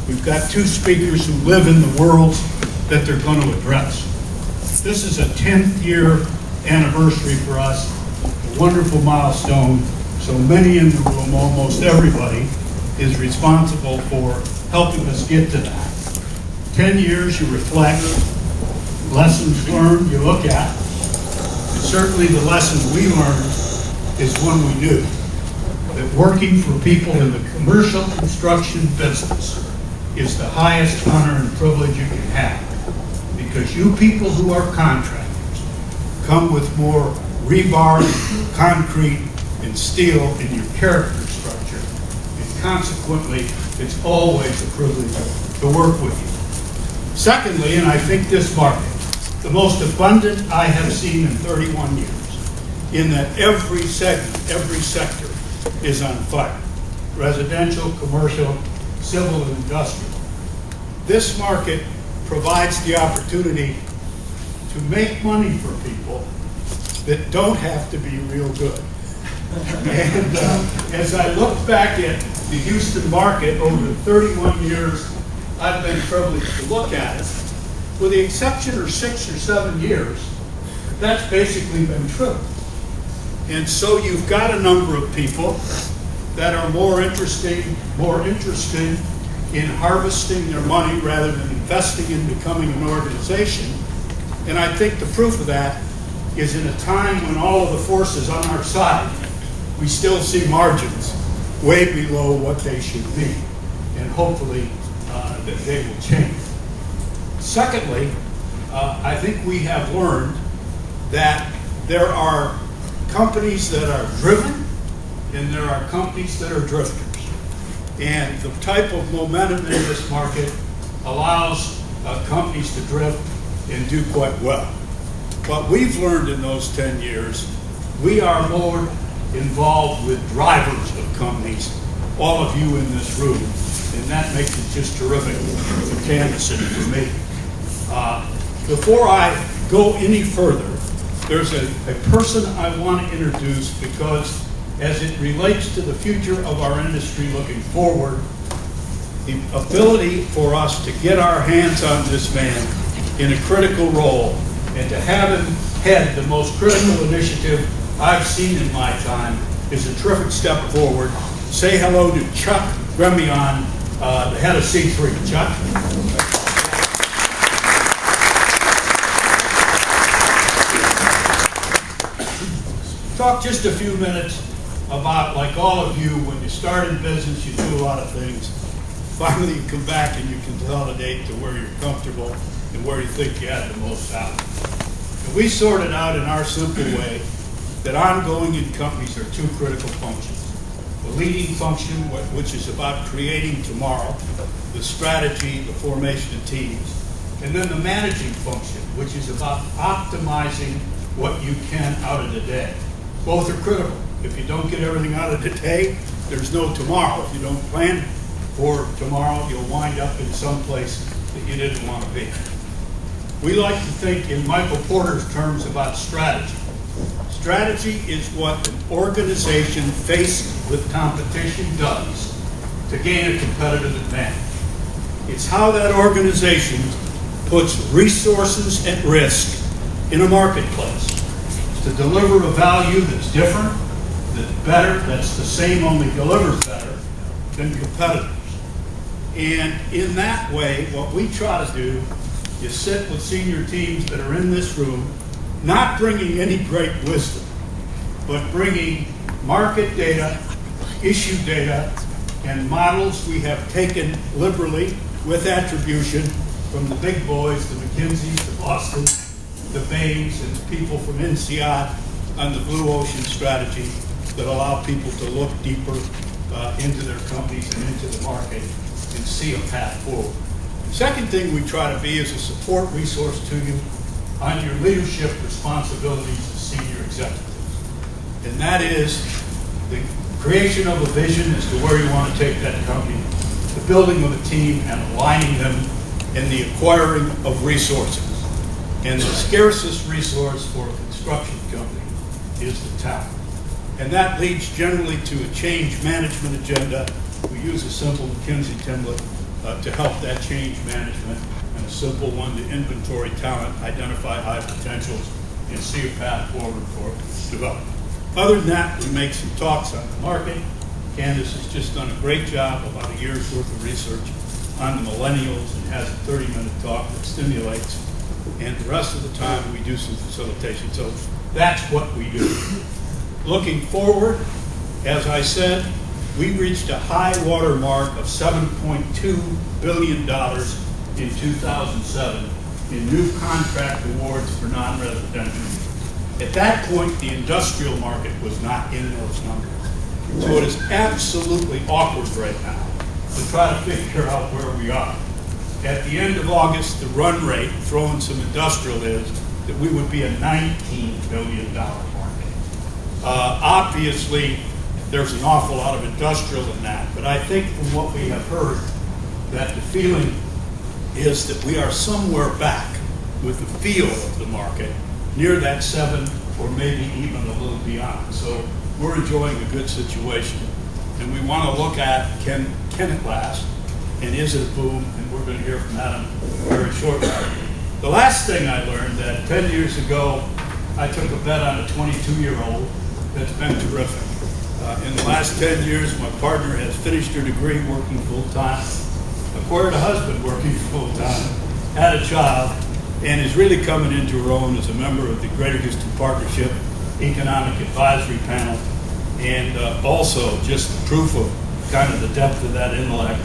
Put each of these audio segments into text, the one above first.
We've got two speakers who live in the worlds that they're going to address. This is a 10th year anniversary for us, a wonderful milestone. So many in the room, almost everybody, is responsible for helping us get to that. 10 years, you reflect, lessons learned, you look at. And certainly the lesson we learned is one we knew, that working for people in the commercial construction business is the highest honor and privilege you can have. Because you people who are contractors come with more rebar, concrete, and steel in your character structure. And consequently, it's always a privilege to work with you. Secondly, and I think this market, the most abundant I have seen in 31 years, in that every segment, every sector is on fire. Residential, commercial, civil, and industrial. This market provides the opportunity to make money for people that don't have to be real good. And as I look back at the Houston market over the 31 years I've been privileged to look at it, with the exception of 6 or 7 years, that's basically been true. And so you've got a number of people that are more interested in harvesting their money rather than investing in becoming an organization. And I think the proof of that is in a time when all of the forces on our side, we still see margins way below what they should be. And hopefully that they will change. Secondly, I think we have learned that there are companies that are driven and there are companies that are drifters. And the type of momentum in this market allows companies to drift and do quite well. What we've learned in those 10 years, we are more involved with drivers of companies, all of you in this room, and that makes it just terrific for Candace and for me. Before I go any further, there's a person I want to introduce because as it relates to the future of our industry looking forward, the ability for us to get our hands on this man in a critical role and to have him head the most critical initiative I've seen in my time is a terrific step forward. Say hello to Chuck Gremion, the head of C3. Chuck. Talk just a few minutes about, like all of you, when you start in business, you do a lot of things. Finally, you come back and you consolidate to where you're comfortable and where you think you had the most out. And we sorted out in our simple way that ongoing in companies are two critical functions. The leading function, which is about creating tomorrow, the strategy, the formation of teams, and then the managing function, which is about optimizing what you can out of the day. Both are critical. If you don't get everything out of the day, there's no tomorrow. If you don't plan for tomorrow, you'll wind up in some place that you didn't want to be. We like to think in Michael Porter's terms about strategy. Strategy is what an organization faced with competition does to gain a competitive advantage. It's how that organization puts resources at risk in a marketplace to deliver a value that's different, that's better, that's the same, only delivers better than competitors. And in that way, what we try to do is sit with senior teams that are in this room, not bringing any great wisdom, but bringing market data, issue data, and models we have taken liberally with attribution from the big boys, the McKinseys, the Boston, the Bains, and the people from INSEAD on the Blue Ocean strategy that allow people to look deeper into their companies and into the market and see a path forward. The second thing we try to be is a support resource to you on your leadership responsibilities as senior executives. And that is the creation of a vision as to where you want to take that company, the building of a team and aligning them, and the acquiring of resources. And the scarcest resource for a construction company is the talent. And that leads generally to a change management agenda. We use a simple McKinsey template to help that change management, and a simple one to inventory talent, identify high potentials, and see a path forward for development. Other than that, we make some talks on the market. Candace has just done a great job, about a year's worth of research on the millennials, and has a 30-minute talk that stimulates. And the rest of the time, we do some facilitation. So that's what we do. Looking forward, as I said, we reached a high water mark of $7.2 billion in 2007 in new contract awards for non-residential. At that point, the industrial market was not in those numbers. So it is absolutely awkward right now to try to figure out where we are. At the end of August, the run rate, throwing some industrial, is that we would be a $19 billion market. Obviously, there's an awful lot of industrial in that, but I think from what we have heard, that the feeling is that we are somewhere back with the feel of the market, near that 7 or maybe even a little beyond. So we're enjoying a good situation. And we want to look at, can it last? And is it a boom? And we're going to hear from Adam very shortly. The last thing I learned, that 10 years ago, I took a bet on a 22-year-old that's been terrific. In the last 10 years, my partner has finished her degree working full-time, acquired a husband working full-time, had a child, and is really coming into her own as a member of the Greater Houston Partnership Economic Advisory Panel, and also just proof of kind of the depth of that intellect.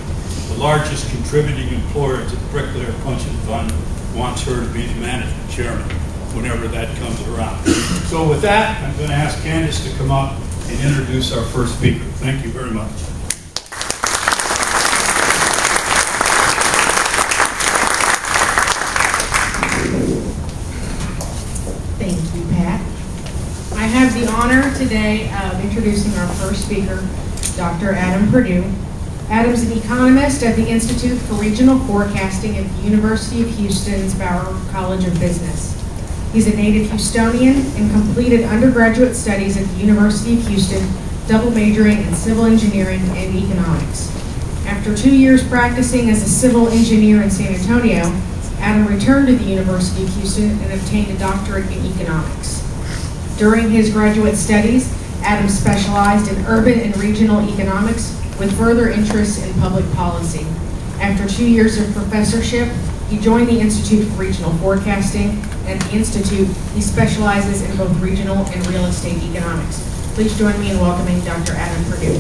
The largest contributing employer to the Bricklayer Pension Fund wants her to be the management chairman whenever that comes around. So with that, I'm going to ask Candace to come up and introduce our first speaker. Thank you very much. Thank you, Pat. I have the honor today of introducing our first speaker, Dr. Adam Perdue. Adam's an economist at the Institute for Regional Forecasting at the University of Houston's Bauer College of Business. He's a native Houstonian and completed undergraduate studies at the University of Houston, double majoring in civil engineering and economics. After 2 years practicing as a civil engineer in San Antonio, Adam returned to the University of Houston and obtained a doctorate in economics. During his graduate studies, Adam specialized in urban and regional economics with further interests in public policy. After 2 years of professorship, he joined the Institute for Regional Forecasting. At the Institute, he specializes in both regional and real estate economics. Please join me in welcoming Dr. Adam Perdue.